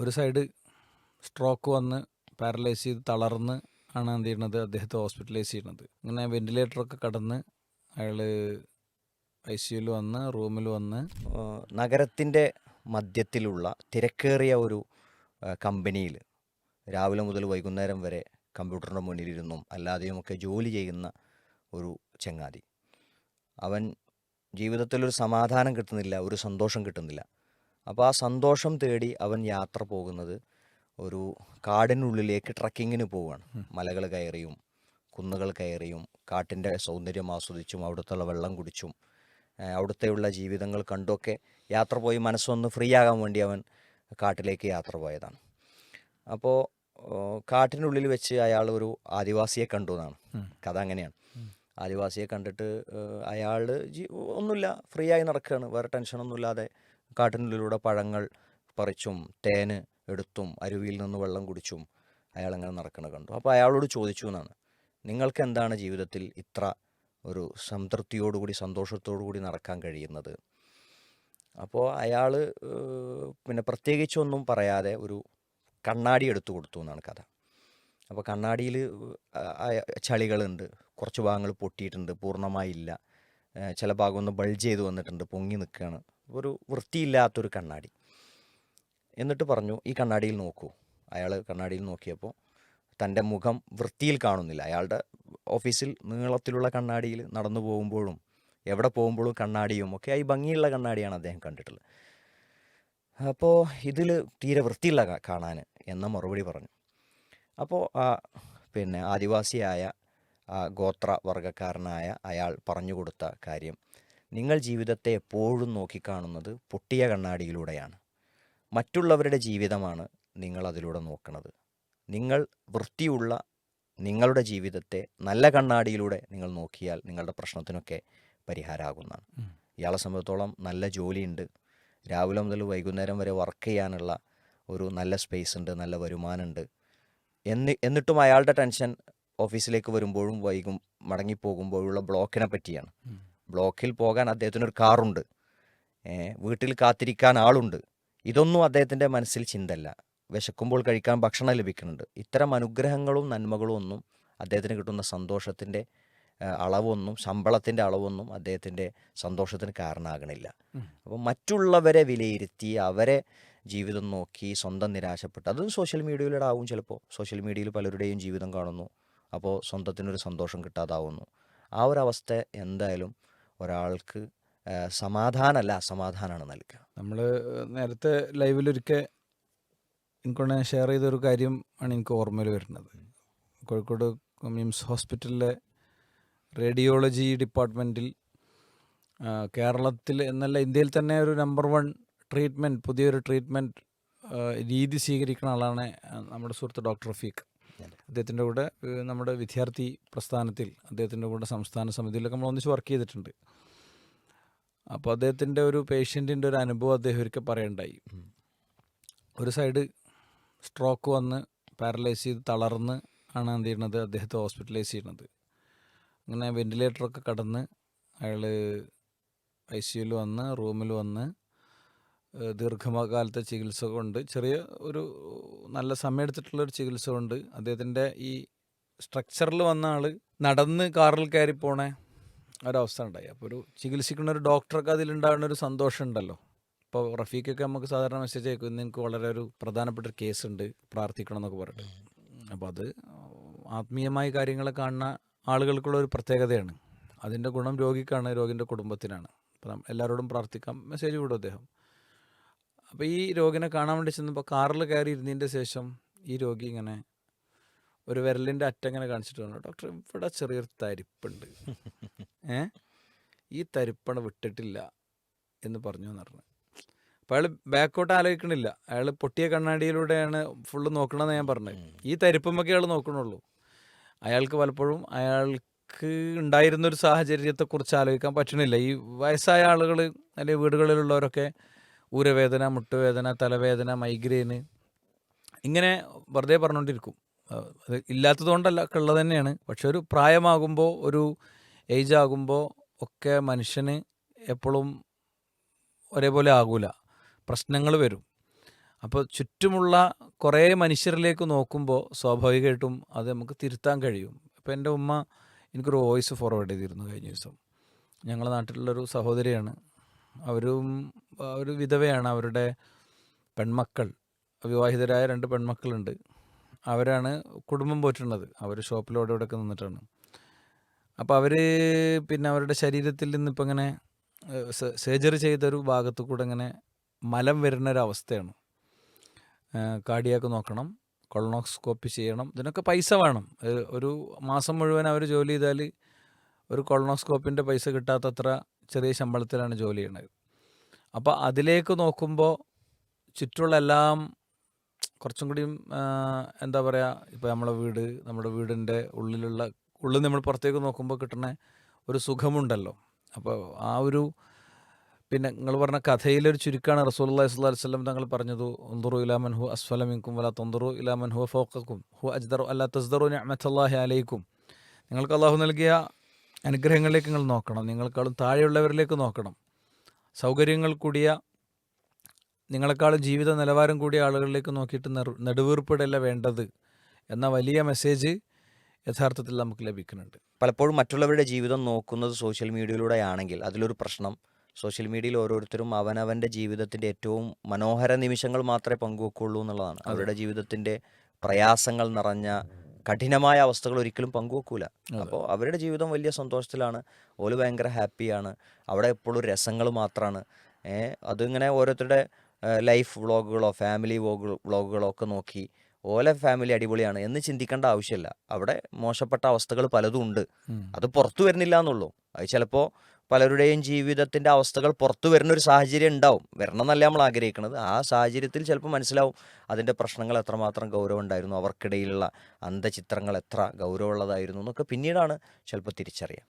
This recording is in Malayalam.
ഒരു സൈഡ് സ്ട്രോക്ക് വന്ന് പാരലൈസ് ചെയ്ത് തളർന്ന് ആണ് എന്ത് ചെയ്യുന്നത്, അദ്ദേഹത്തെ ഹോസ്പിറ്റലൈസ് ചെയ്യുന്നത്. അങ്ങനെ വെന്റിലേറ്ററൊക്കെ കടന്ന് അയാൾ ICUവിൽ വന്ന് റൂമിൽ വന്ന് നഗരത്തിൻ്റെ മധ്യത്തിലുള്ള തിരക്കേറിയ ഒരു കമ്പനിയിൽ രാവിലെ മുതൽ വൈകുന്നേരം വരെ കമ്പ്യൂട്ടറിൻ്റെ മുന്നിലിരുന്നും അല്ലാതെയുമൊക്കെ ജോലി ചെയ്യുന്ന ഒരു ചങ്ങാതി. അവൻ ജീവിതത്തിലൊരു സമാധാനം കിട്ടുന്നില്ല, ഒരു സന്തോഷം കിട്ടുന്നില്ല. അപ്പോൾ ആ സന്തോഷം തേടി അവൻ യാത്ര പോകുന്നത് ഒരു കാടിനുള്ളിലേക്ക് ട്രക്കിങ്ങിന് പോവുകയാണ്. മലകൾ കയറിയും കുന്നുകൾ കയറിയും കാട്ടിൻ്റെ സൗന്ദര്യം ആസ്വദിച്ചും അവിടുത്തെ വെള്ളം കുടിച്ചും അവിടുത്തെയുള്ള ജീവിതങ്ങൾ കണ്ടുമൊക്കെ യാത്ര പോയി മനസ്സൊന്ന് ഫ്രീ ആകാൻ വേണ്ടി അവൻ കാട്ടിലേക്ക് യാത്ര പോയതാണ്. അപ്പോൾ കാട്ടിനുള്ളിൽ വെച്ച് അയാൾ ഒരു ആദിവാസിയെ കണ്ടു എന്നാണ് കഥ. അങ്ങനെയാണ്. ആദിവാസിയെ കണ്ടിട്ട് അയാൾ ഒന്നുമില്ല, ഫ്രീ ആയി നടക്കുകയാണ്, വേറെ ടെൻഷനൊന്നുമില്ലാതെ കാട്ടിനുള്ളിലൂടെ പഴങ്ങൾ പറിച്ചും തേന് എടുത്തും അരുവിയിൽ നിന്ന് വെള്ളം കുടിച്ചും അയാളങ്ങനെ നടക്കണ കണ്ടു. അപ്പോൾ അയാളോട് ചോദിച്ചു എന്നാണ്, നിങ്ങൾക്ക് എന്താണ് ജീവിതത്തിൽ ഇത്ര ഒരു സംതൃപ്തിയോടുകൂടി സന്തോഷത്തോടുകൂടി നടക്കാൻ കഴിയുന്നത്? അപ്പോൾ അയാൾ പിന്നെ പ്രത്യേകിച്ചൊന്നും പറയാതെ ഒരു കണ്ണാടി എടുത്തു കൊടുത്തു എന്നാണ് കഥ. അപ്പോൾ കണ്ണാടിയിൽ ചളികളുണ്ട്, കുറച്ച് ഭാഗങ്ങൾ പൊട്ടിയിട്ടുണ്ട്, പൂർണ്ണമായില്ല, ചില ഭാഗം ഒന്ന് ബൾജ് ചെയ്ത് വന്നിട്ടുണ്ട്, പൊങ്ങി നിൽക്കുകയാണ്, ഒരു വൃത്തിയില്ലാത്തൊരു കണ്ണാടി. എന്നിട്ട് പറഞ്ഞു, ഈ കണ്ണാടിയിൽ നോക്കൂ. അയാൾ കണ്ണാടിയിൽ നോക്കിയപ്പോൾ തൻ്റെ മുഖം വൃത്തിയിൽ കാണുന്നില്ല. അയാളുടെ ഓഫീസിൽ നീളത്തിലുള്ള കണ്ണാടിയിൽ നടന്നു പോകുമ്പോഴും എവിടെ പോകുമ്പോഴും കണ്ണാടിയും ഒക്കെ ആയി ഭംഗിയുള്ള കണ്ണാടിയാണ് അദ്ദേഹം കണ്ടിട്ടുള്ളത്. അപ്പോൾ ഇതിൽ തീരെ വൃത്തിയില്ല കാണാൻ എന്ന മറുപടി പറഞ്ഞു. അപ്പോൾ പിന്നെ ആദിവാസിയായ ഗോത്ര വർഗ്ഗക്കാരനായ അയാൾ പറഞ്ഞു കൊടുത്ത കാര്യം, നിങ്ങൾ ജീവിതത്തെ എപ്പോഴും നോക്കിക്കാണുന്നത് പൊട്ടിയ കണ്ണാടിയിലൂടെയാണ്. മറ്റുള്ളവരുടെ ജീവിതമാണ് നിങ്ങൾ അതിലൂടെ നോക്കുന്നത്. നിങ്ങൾ വൃത്തിയുള്ള നിങ്ങളുടെ ജീവിതത്തെ നല്ല കണ്ണാടിയിലൂടെ നിങ്ങൾ നോക്കിയാൽ നിങ്ങളുടെ പ്രശ്നത്തിനൊക്കെ പരിഹാരമാകുന്നതാണ്. ഇയാളെ സംബന്ധിച്ചോളം നല്ല ജോലിയുണ്ട്, രാവിലെ മുതൽ വൈകുന്നേരം വരെ വർക്ക് ചെയ്യാനുള്ള ഒരു നല്ല സ്പേസ് ഉണ്ട്, നല്ല വരുമാനമുണ്ട്. എന്നിട്ടും അയാളുടെ ടെൻഷൻ ഓഫീസിലേക്ക് വരുമ്പോഴും മടങ്ങിപ്പോകുമ്പോഴുള്ള ബ്ലോക്കിനെ പറ്റിയാണ്. ബ്ലോക്കിൽ പോകാൻ അദ്ദേഹത്തിനൊരു കാറുണ്ട്, വീട്ടിൽ കാത്തിരിക്കാൻ ആളുണ്ട്. ഇതൊന്നും അദ്ദേഹത്തിൻ്റെ മനസ്സിൽ ചിന്തല്ല. വിശക്കുമ്പോൾ കഴിക്കാൻ ഭക്ഷണം ലഭിക്കുന്നുണ്ട്. ഇത്തരം അനുഗ്രഹങ്ങളും നന്മകളും ഒന്നും അദ്ദേഹത്തിന് കിട്ടുന്ന സന്തോഷത്തിൻ്റെ അളവൊന്നും ശമ്പളത്തിൻ്റെ അളവൊന്നും അദ്ദേഹത്തിൻ്റെ സന്തോഷത്തിന് കാരണമാകണില്ല. അപ്പോൾ മറ്റുള്ളവരെ വിലയിരുത്തി അവരെ ജീവിതം നോക്കി സ്വന്തം നിരാശപ്പെട്ട്, അതും സോഷ്യൽ മീഡിയയിലൂടെ ആവും. ചിലപ്പോൾ സോഷ്യൽ മീഡിയയിൽ പലരുടെയും ജീവിതം കാണുന്നു, അപ്പോൾ സ്വന്തത്തിനൊരു സന്തോഷം കിട്ടാതാവുന്നു. ആ ഒരവസ്ഥ എന്തായാലും ഒരാൾക്ക് സമാധാനമല്ല അസമാധാനമാണ് നൽകുക. നമ്മൾ നേരത്തെ ലൈവിലൊരിക്കൽ എനിക്കൊന്ന് ഷെയർ ചെയ്തൊരു കാര്യം ആണ് എനിക്ക് ഓർമ്മയിൽ വരുന്നത്. കോഴിക്കോട് മിംസ് ഹോസ്പിറ്റലിലെ റേഡിയോളജി ഡിപ്പാർട്ട്മെൻറ്റിൽ കേരളത്തിൽ എന്നല്ല ഇന്ത്യയിൽ തന്നെ ഒരു നമ്പർ 1 ട്രീറ്റ്മെൻറ്റ്, പുതിയൊരു ട്രീറ്റ്മെൻറ്റ് രീതി സ്വീകരിക്കുന്ന ആളാണ് നമ്മുടെ സുഹൃത്ത് ഡോക്ടർ റഫീഖ്. അദ്ദേഹത്തിൻ്റെ കൂടെ നമ്മുടെ വിദ്യാർത്ഥി പ്രസ്ഥാനത്തിൽ അദ്ദേഹത്തിൻ്റെ കൂടെ സംസ്ഥാന സമിതിയിലൊക്കെ നമ്മൾ ഒന്നിച്ച് വർക്ക് ചെയ്തിട്ടുണ്ട്. അപ്പോൾ അദ്ദേഹത്തിൻ്റെ ഒരു പേഷ്യൻറ്റിൻ്റെ ഒരു അനുഭവം അദ്ദേഹം ഒരിക്കൽ പറയുണ്ടായി. ഒരു സൈഡ് സ്ട്രോക്ക് വന്ന് പാരലൈസ് ചെയ്ത് തളർന്ന് ആണ് എന്ത് ചെയ്യുന്നത്, അദ്ദേഹത്തെ ഹോസ്പിറ്റലൈസ് ചെയ്യുന്നത്. അങ്ങനെ വെന്റിലേറ്ററൊക്കെ കടന്ന് അയാൾ ICUവിൽ വന്ന് റൂമിൽ വന്ന് ദീർഘകാലത്തെ ചികിത്സ കൊണ്ട്, ചെറിയ ഒരു നല്ല സമയം എടുത്തിട്ടുള്ളൊരു ചികിത്സ കൊണ്ട് അദ്ദേഹത്തിൻ്റെ ഈ സ്ട്രക്ചറിൽ വന്ന ആൾ നടന്ന് കാറിൽ കയറി പോണേ ഒരവസ്ഥ ഉണ്ടായി. അപ്പോൾ ഒരു ചികിത്സിക്കുന്ന ഒരു ഡോക്ടർക്ക് അതിലുണ്ടാകുന്ന ഒരു സന്തോഷം ഉണ്ടല്ലോ. ഇപ്പോൾ റഫീഖൊക്കെ നമുക്ക് സാധാരണ മെസ്സേജ് അയക്കും, ഇന്ന് എനിക്ക് വളരെ ഒരു പ്രധാനപ്പെട്ട ഒരു കേസ് ഉണ്ട്, പ്രാർത്ഥിക്കണം എന്നൊക്കെ പറഞ്ഞിട്ട്. അപ്പോൾ അത് ആത്മീയമായ കാര്യങ്ങളെ കാണുന്ന ആളുകൾക്കുള്ള ഒരു പ്രത്യേകതയാണ്. അതിൻ്റെ ഗുണം രോഗിക്കാണ്, രോഗിൻ്റെ കുടുംബത്തിനാണ്. അപ്പം എല്ലാവരോടും പ്രാർത്ഥിക്കാം മെസ്സേജ് വിടും അദ്ദേഹം. അപ്പോൾ ഈ രോഗിനെ കാണാൻ വേണ്ടി ചെന്നപ്പോൾ കാറിൽ കയറി ഇരുന്നതിൻ്റെ ശേഷം ഈ രോഗി ഇങ്ങനെ ഒരു വിരലിൻ്റെ അറ്റങ്ങനെ കാണിച്ചിട്ട് പറഞ്ഞു, ഡോക്ടർ ഇവിടെ ചെറിയൊരു തരിപ്പുണ്ട്, ഈ തരിപ്പണ വിട്ടിട്ടില്ല എന്ന് പറഞ്ഞു എന്ന് പറഞ്ഞു. അപ്പോൾ അയാൾ ബാക്കോട്ട് ആലോചിക്കണില്ല, അയാൾ പൊട്ടിയ കണ്ണാടിയിലൂടെയാണ് ഫുള്ള് നോക്കണമെന്ന് ഞാൻ പറഞ്ഞത്. ഈ തരിപ്പുമൊക്കെ അയാൾ നോക്കണുള്ളൂ. അയാൾക്ക് പലപ്പോഴും അയാൾക്ക് ഉണ്ടായിരുന്നൊരു സാഹചര്യത്തെക്കുറിച്ച് ആലോചിക്കാൻ പറ്റണില്ല. ഈ വയസ്സായ ആളുകൾ അല്ലെങ്കിൽ വീടുകളിലുള്ളവരൊക്കെ ഊരവേദന, മുട്ടുവേദന, തലവേദന, മൈഗ്രെയിന് ഇങ്ങനെ വെറുതെ പറഞ്ഞുകൊണ്ടിരിക്കും. അത് ഇല്ലാത്തതുകൊണ്ടല്ല, ഉള്ളത് തന്നെയാണ്. പക്ഷെ ഒരു പ്രായമാകുമ്പോൾ, ഒരു ഏജ് ആകുമ്പോൾ ഒക്കെ മനുഷ്യന് എപ്പോഴും ഒരേപോലെ ആകൂല, പ്രശ്നങ്ങൾ വരും. അപ്പോൾ ചുറ്റുമുള്ള കുറേ മനുഷ്യരിലേക്ക് നോക്കുമ്പോൾ സ്വാഭാവികമായിട്ടും അത് നമുക്ക് തിരുത്താൻ കഴിയും. ഇപ്പോൾ എൻ്റെ ഉമ്മ എനിക്കൊരു വോയിസ് ഫോർവേഡ് ചെയ്തിരുന്നു കഴിഞ്ഞ ദിവസം. ഞങ്ങളുടെ നാട്ടിലുള്ളൊരു സഹോദരിയാണ്. അവരും ഒരു വിധവയാണ്. അവരുടെ പെൺമക്കൾ, വിവാഹിതരായ 2 പെൺമക്കളുണ്ട്. അവരാണ് കുടുംബം പോറ്റുന്നത്. അവർ ഷോപ്പിലോടെ ഇവിടെയൊക്കെ നിന്നിട്ടാണ്. അപ്പോൾ അവർ പിന്നെ അവരുടെ ശരീരത്തിൽ നിന്നിപ്പോൾ ഇങ്ങനെ സർജറി ചെയ്തൊരു ഭാഗത്തു കൂടെ ഇങ്ങനെ മലം വരുന്ന ഒരവസ്ഥയാണ്. കാർഡിയാക്ക് നോക്കണം, കൊളോണോസ്കോപ്പി ചെയ്യണം, ഇതിനൊക്കെ പൈസ വേണം. ഒരു മാസം മുഴുവൻ അവർ ജോലി ചെയ്താൽ ഒരു കൊളോണോസ്കോപ്പിൻ്റെ പൈസ കിട്ടാത്തത്ര ചെറിയ ശമ്പളത്തിലാണ് ജോലി ചെയ്യണത്. അപ്പോൾ അതിലേക്ക് നോക്കുമ്പോൾ ചുറ്റുമുള്ള എല്ലാം കുറച്ചും കൂടിയും എന്താ പറയുക, ഇപ്പോൾ നമ്മുടെ വീടിൻ്റെ ഉള്ളിൽ നമ്മൾ പുറത്തേക്ക് നോക്കുമ്പോൾ കിട്ടുന്ന ഒരു സുഖമുണ്ടല്ലോ. അപ്പോൾ ആ ഒരു പിന്നെ നിങ്ങൾ പറഞ്ഞ കഥയിലൊരു ചുരുക്കമാണ് റസൂലുള്ളാഹി സ്വല്ലല്ലാഹു അലൈഹി വസല്ലം തങ്ങൾ പറഞ്ഞത്, ഉൻദുറു ഇലാ മൻ ഹുവ അസ്ഫല മിൻകും വലാ തൻദുറു ഇലാ മൻ ഹുവ ഫൗഖക്കും ഹുവ അജ്ദറു അല്ലാ തസ്ദറു നിഅമത്തല്ലാഹി അലൈക്കും. നിങ്ങൾക്ക് അള്ളാഹു നൽകിയ അനുഗ്രഹങ്ങളിലേക്ക് നിങ്ങൾ നോക്കണം, നിങ്ങളെക്കാളും താഴെയുള്ളവരിലേക്ക് നോക്കണം. സൗകര്യങ്ങൾ കൂടിയ, നിങ്ങളെക്കാളും ജീവിത നിലവാരം കൂടിയ ആളുകളിലേക്ക് നോക്കിയിട്ട് നെടുവീർപ്പിടല്ല വേണ്ടത് എന്ന വലിയ മെസ്സേജ് യഥാർത്ഥത്തിൽ നമുക്ക് ലഭിക്കുന്നുണ്ട്. പലപ്പോഴും മറ്റുള്ളവരുടെ ജീവിതം നോക്കുന്നത് സോഷ്യൽ മീഡിയയിലൂടെ ആണെങ്കിൽ അതിലൊരു പ്രശ്നം, സോഷ്യൽ മീഡിയയിൽ ഓരോരുത്തരും അവനവൻ്റെ ജീവിതത്തിൻ്റെ ഏറ്റവും മനോഹര നിമിഷങ്ങൾ മാത്രമേ പങ്കുവെക്കുള്ളൂ എന്നുള്ളതാണ്. അവരുടെ ജീവിതത്തിൻ്റെ പ്രയാസങ്ങൾ നിറഞ്ഞ കഠിനമായ അവസ്ഥകൾ ഒരിക്കലും പങ്കുവെക്കൂല. അപ്പോൾ അവരുടെ ജീവിതം വലിയ സന്തോഷത്തിലാണ്, ഓല് ഭയങ്കര ഹാപ്പിയാണ്, അവിടെ എപ്പോഴും രസങ്ങൾ മാത്രമാണ്. അതിങ്ങനെ ഓരോരുത്തരുടെ ലൈഫ് വ്ളോഗുകളോ ഫാമിലി വ്ളോഗുകളോ ഒക്കെ നോക്കി ഓലെ ഫാമിലി അടിപൊളിയാണ് എന്ന് ചിന്തിക്കേണ്ട ആവശ്യമില്ല. അവിടെ മോശപ്പെട്ട അവസ്ഥകൾ പലതും ഉണ്ട്, അത് പുറത്തു വരുന്നില്ല എന്നുള്ളൂ. അത് ചിലപ്പോൾ പലരുടെയും ജീവിതത്തിൻ്റെ അവസ്ഥകൾ പുറത്തു വരുന്നൊരു സാഹചര്യം ഉണ്ടാവും, വരണം എന്നല്ല നമ്മൾ ആഗ്രഹിക്കുന്നത്. ആ സാഹചര്യത്തിൽ ചിലപ്പോൾ മനസ്സിലാവും അതിൻ്റെ പ്രശ്നങ്ങൾ എത്രമാത്രം ഗൗരവം ഉണ്ടായിരുന്നു, അവർക്കിടയിലുള്ള അന്തചിത്രങ്ങൾ എത്ര ഗൗരവമുള്ളതായിരുന്നു എന്നൊക്കെ പിന്നീടാണ് ചിലപ്പോൾ തിരിച്ചറിയാം.